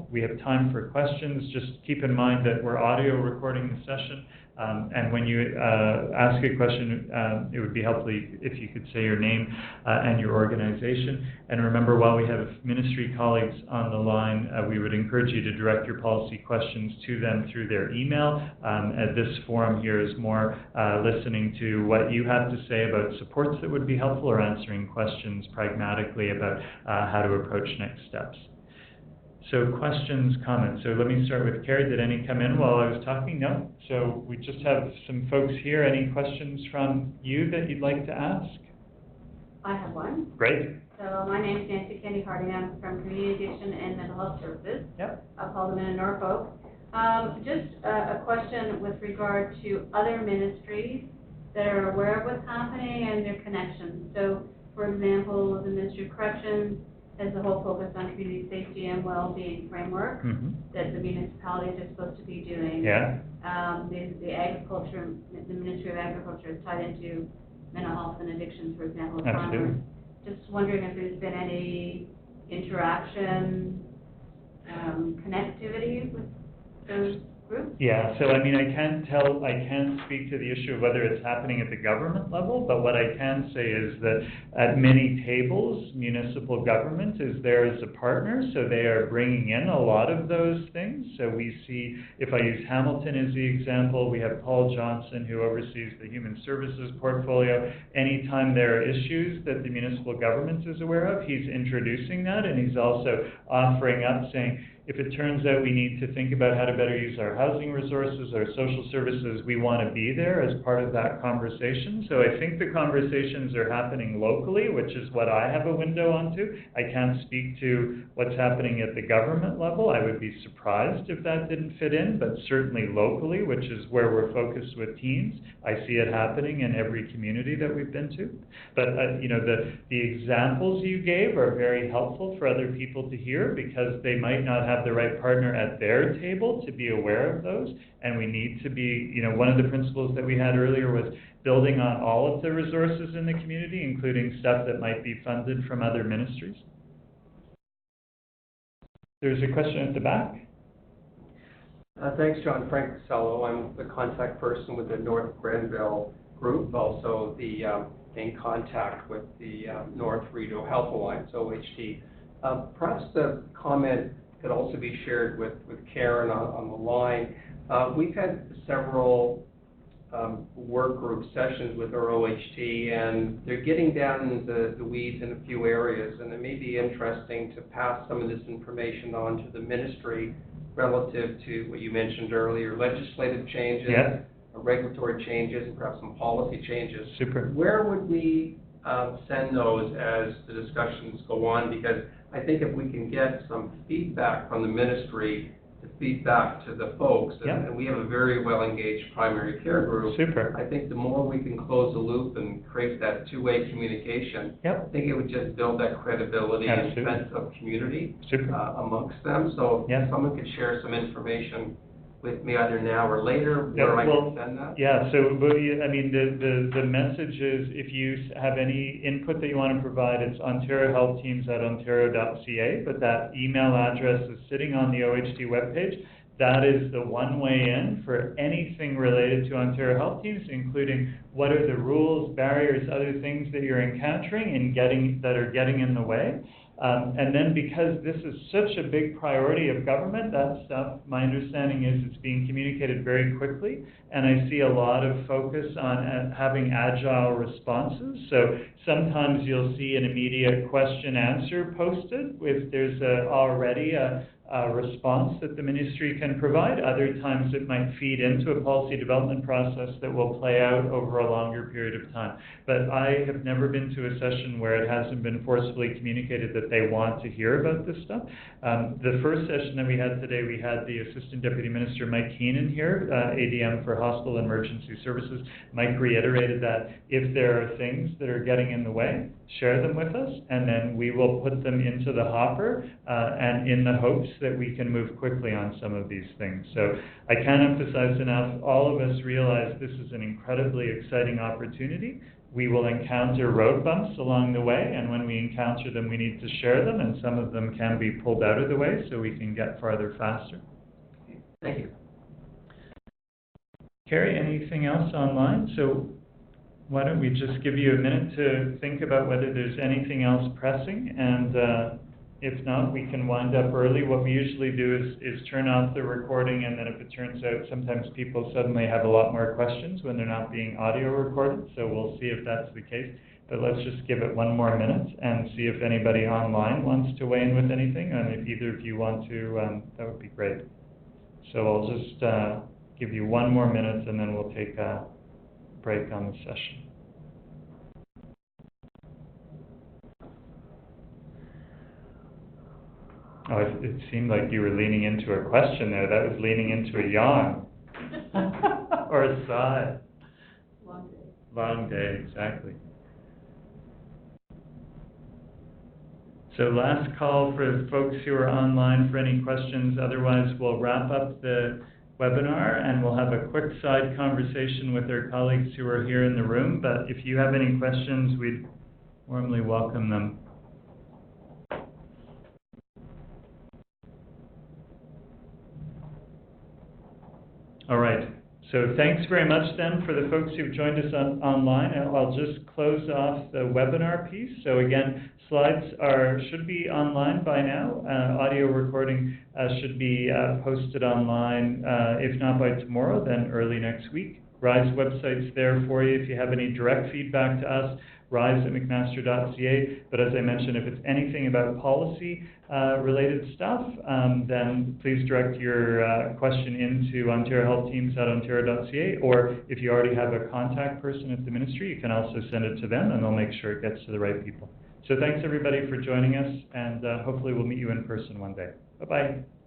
We have time for questions. Just keep in mind that we're audio recording the session. And when you ask a question, it would be helpful if you could say your name and your organization. And remember, while we have ministry colleagues on the line, we would encourage you to direct your policy questions to them through their email. This forum here is more listening to what you have to say about supports that would be helpful, or answering questions pragmatically about how to approach next steps. So questions, comments. So let me start with Carrie. Did any come in while I was talking? No? So we just have some folks here. Any questions from you that you'd like to ask? I have one. Great. So my name is Nancy Kennedy Harding. I'm from Community Addiction and Mental Health Services. Yep. I'll call them in Norfolk. Just a question with regard to other ministries that are aware of what's happening and their connections. So, for example, the Ministry of Corrections has the whole focus on community safety and well-being framework that the municipalities are supposed to be doing. Yeah. The agriculture, the Ministry of Agriculture is tied into mental health and addictions, for example, of Absolutely. farmers. Just wondering if there's been any interaction, connectivity with those groups? Yeah, so I mean, I can't speak to the issue of whether it's happening at the government level, but what I can say is that at many tables, municipal government is there as a partner, so they are bringing in a lot of those things. So we see, if I use Hamilton as the example, we have Paul Johnson, who oversees the human services portfolio. Anytime there are issues that the municipal government is aware of, he's introducing that, and he's also offering up saying, if it turns out we need to think about how to better use our housing resources, our social services, we want to be there as part of that conversation. So I think the conversations are happening locally, which is what I have a window onto. I can't speak to what's happening at the government level. I would be surprised if that didn't fit in, but certainly locally, which is where we're focused with teens, I see it happening in every community that we've been to. But you know, the examples you gave are very helpful for other people to hear, because they might not have the right partner at their table to be aware of those. And we need to be, you know, one of the principles that we had earlier was building on all of the resources in the community, including stuff that might be funded from other ministries. There's a question at the back. Thanks, John. Frank Casello. I'm the contact person with the North Grenville group, also the in contact with the North Rideau Health Alliance, OHT. Perhaps the comment could also be shared with Karen on the line. We've had several work group sessions with our OHT, and they're getting down into the weeds in a few areas, and it may be interesting to pass some of this information on to the ministry relative to what you mentioned earlier, legislative changes, regulatory changes, and perhaps some policy changes. Super. Where would we send those as the discussions go on? Because I think if we can get some feedback from the ministry to feedback to the folks, and we have a very well-engaged primary care group. Super. I think the more we can close the loop and create that two-way communication, I think it would just build that credibility and sense of community amongst them. So if someone could share some information with me either now or later, where I can send that? Yeah, so I mean, the message is, if you have any input that you want to provide, it's ontariohealthteams@ontario.ca, but that email address is sitting on the OHT webpage. That is the one way in for anything related to Ontario Health Teams, including what are the rules, barriers, other things that you're encountering and that are getting in the way. And then, because this is such a big priority of government, that stuff, my understanding is it's being communicated very quickly, and I see a lot of focus on having agile responses. So sometimes you'll see an immediate question answer posted if there's already a response that the ministry can provide. Other times it might feed into a policy development process that will play out over a longer period of time. But I have never been to a session where it hasn't been forcefully communicated that they want to hear about this stuff. The first session that we had today, we had the Assistant Deputy Minister Mike Keenan here, ADM for Hospital Emergency Services. Mike reiterated that if there are things that are getting in the way, share them with us, and then we will put them into the hopper, and in the hopes that we can move quickly on some of these things. So I can't emphasize enough, all of us realize this is an incredibly exciting opportunity. we will encounter road bumps along the way, and when we encounter them, we need to share them, and some of them can be pulled out of the way so we can get farther faster. Thank you. Carrie, anything else online? So why don't we just give you a minute to think about whether there's anything else pressing, and if not, we can wind up early. What we usually do is turn off the recording, and then if it turns out sometimes people suddenly have a lot more questions when they're not being audio recorded, so we'll see if that's the case. But let's just give it one more minute and see if anybody online wants to weigh in with anything, and if either of you want to, that would be great. So I'll just give you one more minute, and then we'll take a break on the session. Oh, it seemed like you were leaning into a question there. That was leaning into a yawn. Or a sigh. Long day. Long day, exactly. So last call for folks who are online for any questions. Otherwise, we'll wrap up the webinar and we'll have a quick side conversation with our colleagues who are here in the room. But if you have any questions, we'd warmly welcome them. All right. So thanks very much then for the folks who've joined us online. I'll just close off the webinar piece. So again, slides should be online by now. Audio recording should be posted online, if not by tomorrow, then early next week. RISE website's there for you if you have any direct feedback to us, rise@mcmaster.ca. But as I mentioned, if it's anything about policy related stuff, then please direct your question into Ontario Health Teams at ontario.ca, or if you already have a contact person at the ministry, you can also send it to them and they'll make sure it gets to the right people. So thanks everybody for joining us, and hopefully we'll meet you in person one day. Bye-bye.